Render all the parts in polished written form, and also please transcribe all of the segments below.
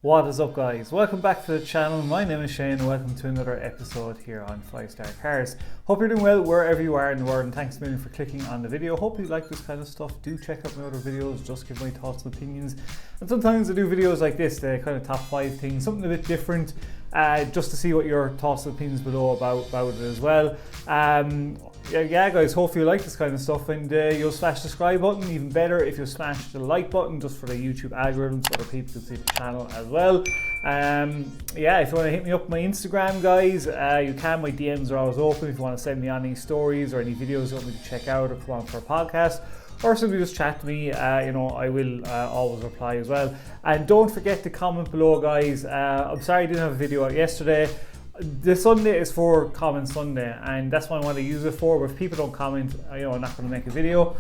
What is up, guys? Welcome back to the channel. My name is Shane and welcome to another episode here on 5-Star Cars. Hope you're doing well wherever you are in the world, and thanks a million for clicking on the video. Hope you like this kind of stuff. Do check out my other videos, just give my thoughts and opinions. And sometimes I do videos like this, the kind of top 5 things, something a bit different, just to see what your thoughts and opinions below about it as well. Yeah guys, hopefully you like this kind of stuff, and you'll smash the subscribe button. Even better if you smash the like button, just for the YouTube algorithm, so other people can see the channel as well. Yeah, if you want to hit me up on my Instagram, guys, you can. My DMs are always open if you want to send me on any stories or any videos you want me to check out or come on for a podcast, or simply just chat to me. I will always reply as well. And don't forget to comment below, guys. I'm sorry I didn't have a video out yesterday. The Sunday is for Comment Sunday, and that's what I want to use it for. But if people don't comment, I'm not going to make a video.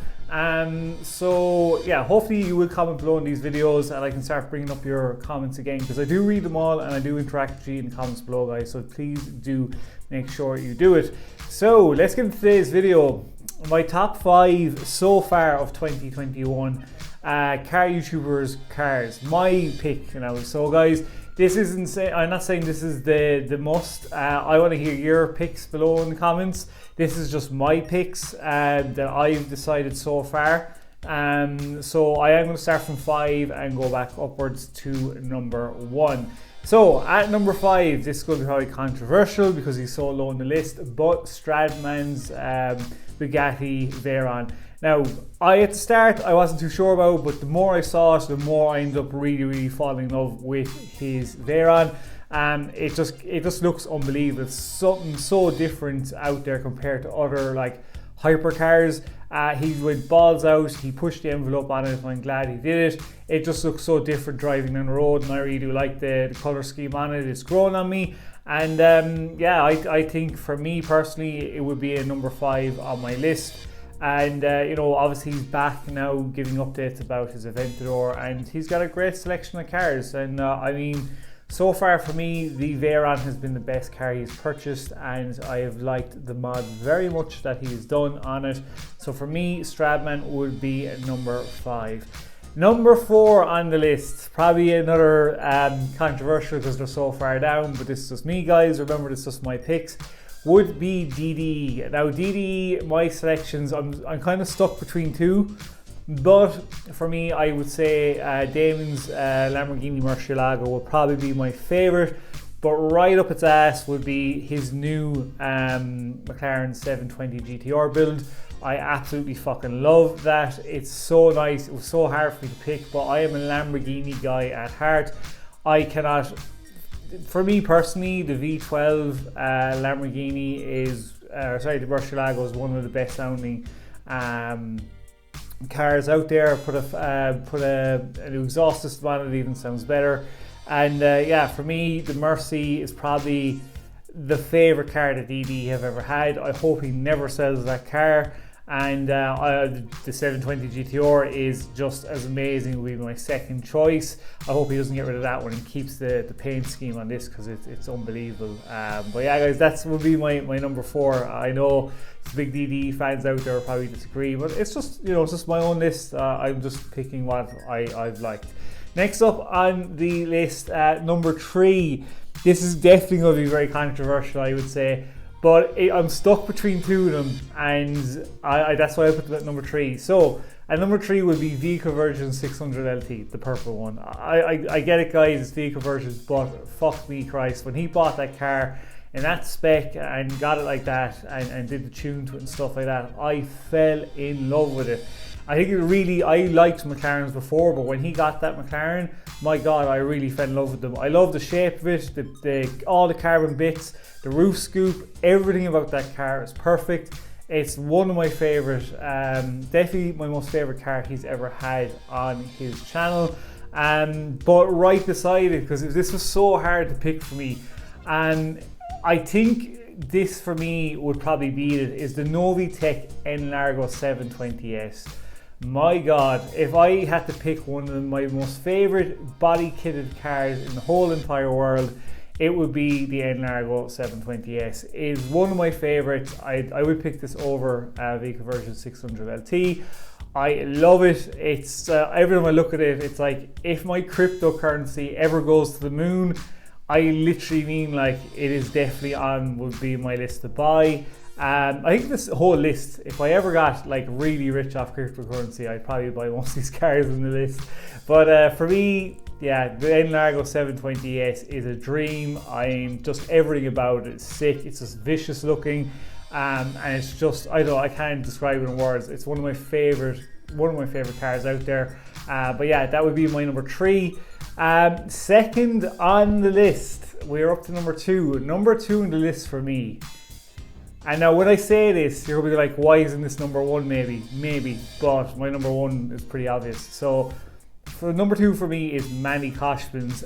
So yeah, hopefully you will comment below in these videos, and I can start bringing up your comments again, because I do read them all and I do interact with you in the comments below, guys. So please do make sure you do it. So let's get into today's video. My top 5 so far of 2021 car YouTubers cars. My pick, So guys, this isn't say, I'm not saying this is the must. I want to hear your picks below in the comments. This is just my picks that I've decided so far. So I am going to start from 5 and go back upwards to number 1. So at number 5, this is going to be probably controversial because he's so low on the list, but Stradman's Bugatti Veyron. Now, at the start I wasn't too sure about, but the more I saw it, the more I ended up really falling in love with his Veyron. It just looks unbelievable. It's something so different out there compared to other like hypercars. He went balls out, he pushed the envelope on it, and I'm glad he did it. It just looks so different driving on the road, and I really do like the colour scheme on it. It's grown on me, and yeah, I think for me personally it would be a number 5 on my list. And obviously he's back now giving updates about his Aventador, and he's got a great selection of cars. And I mean, so far for me, the Veyron has been the best car he's purchased, and I have liked the mod very much that he's done on it. So for me, Stradman would be number 5. Number 4 on the list, probably another controversial because they're so far down, but this is just me, guys. Remember, this is just my picks. Would be DD. Now DD, my selections, I'm kind of stuck between 2, but for me I would say Damon's Lamborghini Murcielago will probably be my favourite, but right up its ass would be his new McLaren 720 GTR build. I absolutely fucking love that. It's so nice. It was so hard for me to pick, but I am a Lamborghini guy at heart. For me personally, the V12 Lamborghini the Murcielago is one of the best sounding cars out there. Put an exhaust system on it, even sounds better. And yeah, for me, the Mercy is probably the favourite car that DD have ever had. I hope he never sells that car. And the 720 GTR is just as amazing. It will be my second choice. I hope he doesn't get rid of that one and keeps the paint scheme on this, because it's unbelievable. But yeah, guys, that will be my number 4. I know the big DD fans out there will probably disagree, but it's just it's just my own list. I'm just picking what I've liked. Next up on the list, number 3. This is definitely going to be very controversial, I would say. But I'm stuck between 2 of them, and that's why I put them at number 3. So at number 3 would be Vehicle Version 600 LT, the purple one. I get it, guys, it's Vehicle Versions, but fuck me Christ, when he bought that car in that spec and got it like that and did the tune to it and stuff like that, I fell in love with it. I think I liked McLarens before, but when he got that McLaren, my God, I really fell in love with them. I love the shape of it, all the carbon bits, the roof scoop, everything about that car is perfect. It's one of my favourite, definitely my most favourite car he's ever had on his channel. But right beside it, because this was so hard to pick for me, and I think this for me would probably beat it, is the Novitec N-Largo 720S. My God, if I had to pick one of my most favourite body kitted cars in the whole entire world, it would be the N-Largo 720S. It is one of my favourites. I would pick this over Vehicle Version 600 LT. I love it. It's every time I look at it, it's like if my cryptocurrency ever goes to the moon, I literally mean like it is definitely would be my list to buy. I think this whole list, if I ever got like really rich off cryptocurrency, I'd probably buy most of these cars in the list. But for me, yeah, the Largo 720S is a dream. I'm just everything about it is sick. It's just vicious looking. And it's just, I can't describe it in words. It's one of my favorite cars out there. But yeah, that would be my number 3. Second on the list, we're up to number 2. Number 2 on the list for me. And now when I say this, you're gonna be like, why isn't this number 1? Maybe, but my number 1 is pretty obvious. So for number 2 for me is Manny Koshman's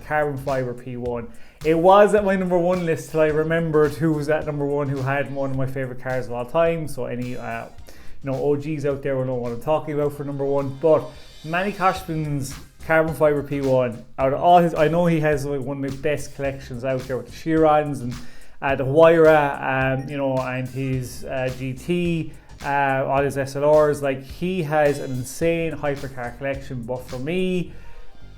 carbon fiber P1. It was at my number 1 list till I remembered who was at number 1 who had one of my favorite cars of all time. So any OGs out there will know what I'm talking about for number 1. But Manny Koshman's carbon fiber P1, out of all his, I know he has like one of the best collections out there with the Chirons and the Huayra, and his GT, all his SLRs. Like, he has an insane hypercar collection, but for me,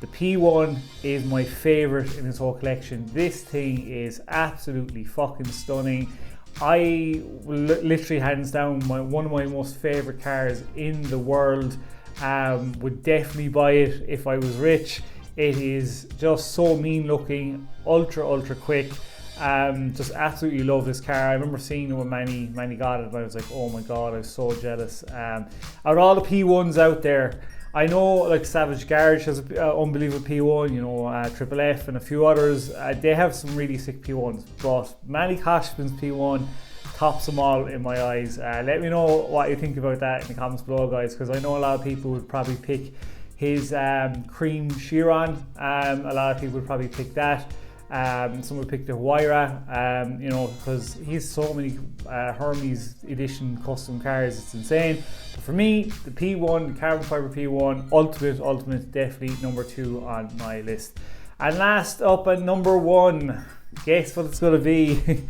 the P1 is my favorite in his whole collection. This thing is absolutely fucking stunning. I literally, hands down, one of my most favorite cars in the world. Would definitely buy it if I was rich. It is just so mean looking, ultra quick. Just absolutely love this car. I remember seeing it when Manny got it, and I was like, oh my god, I was so jealous. Out of all the P1s out there, I know like Savage Garage has an unbelievable P1, Triple F and a few others. They have some really sick P1s, but Manny Koshman's P1 tops them all in my eyes. Let me know what you think about that in the comments below, guys, because I know a lot of people would probably pick his cream Chiron. A lot of people would probably pick that. Some would pick the Huayra, because he's so many Hermes edition custom cars, it's insane. But for me, the P1, the carbon fiber P1, ultimate, definitely number 2 on my list. And last up at number 1, guess what it's going to be?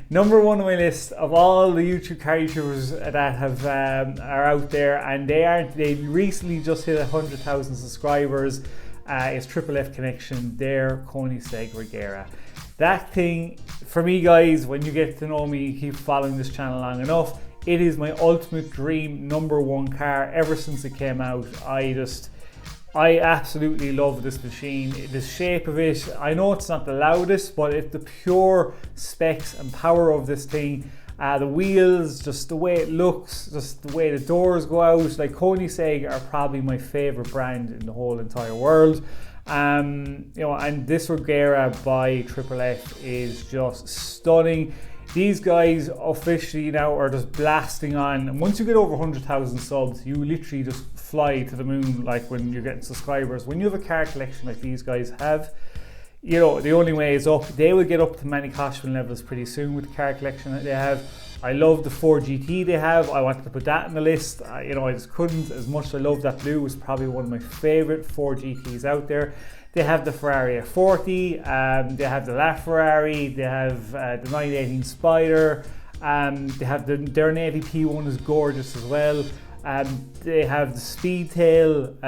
Number 1 on my list of all the YouTube car YouTubers that have are out there, and they recently just hit 100,000 subscribers. Is Triple F Connection, their Koenigsegg Regera. That thing, for me, guys, when you get to know me, keep following this channel long enough, it is my ultimate dream number 1 car ever since it came out. I absolutely love this machine. The shape of it, I know it's not the loudest, but it's the pure specs and power of this thing. The wheels, just the way it looks, just the way the doors go out. Like, Koenigsegg are probably my favorite brand in the whole entire world. And this Regera by Triple F is just stunning. These guys officially now are just blasting on. And once you get over 100,000 subs, you literally just fly to the moon, like when you're getting subscribers. When you have a car collection like these guys have, the only way is up. They will get up to Manny Koshman levels pretty soon with the car collection that they have. I love the 4GT they have. I wanted to put that in the list. I just couldn't. As much as I love that blue, it's probably one of my favorite 4GTs out there. They have the Ferrari F40. They have the LaFerrari. They have the 918 Spider. They have their Navy P1 is gorgeous as well. They have the Speedtail,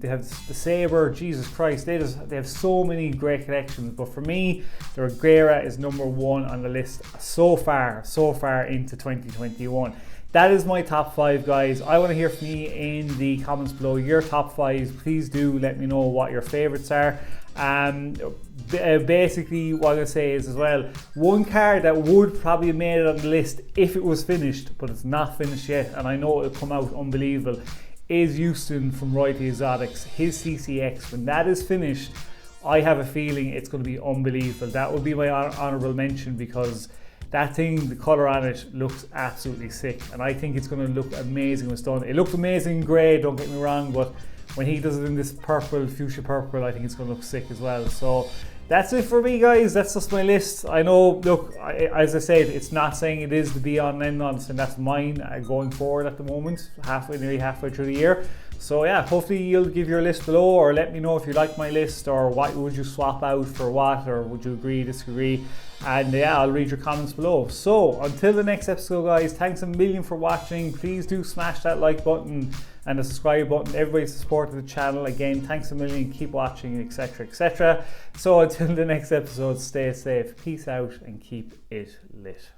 they have the Sabre. Jesus Christ, they have so many great collections. But for me, the Regera is number 1 on the list so far into 2021. That is my top 5, guys. I want to hear from you in the comments below your top 5s. Please do let me know what your favorites are. Basically what I'm going to say is as well, one car that would probably have made it on the list if it was finished, but it's not finished yet, and I know it'll come out unbelievable, is Houston from Royalty Exotics. His CCX, when that is finished, I have a feeling it's going to be unbelievable. That would be my honourable mention, because that thing, the colour on it looks absolutely sick, and I think it's going to look amazing when it's done. It looked amazing in grey, don't get me wrong, but when he does it in this purple, fuchsia purple, I think it's going to look sick as well. So that's it for me, guys. That's just my list. I know, look, as I said, it's not saying it is the be on and end on, and that's mine going forward at the moment, nearly halfway through the year. So yeah, hopefully you'll give your list below, or let me know if you like my list, or what would you swap out for what, or would you agree, disagree, and yeah, I'll read your comments below. So until the next episode guys, thanks a million for watching. Please do smash that like button and the subscribe button. Everybody's support of the channel, again, thanks a million, keep watching, etc, etc. So until the next episode, stay safe, peace out, and keep it lit.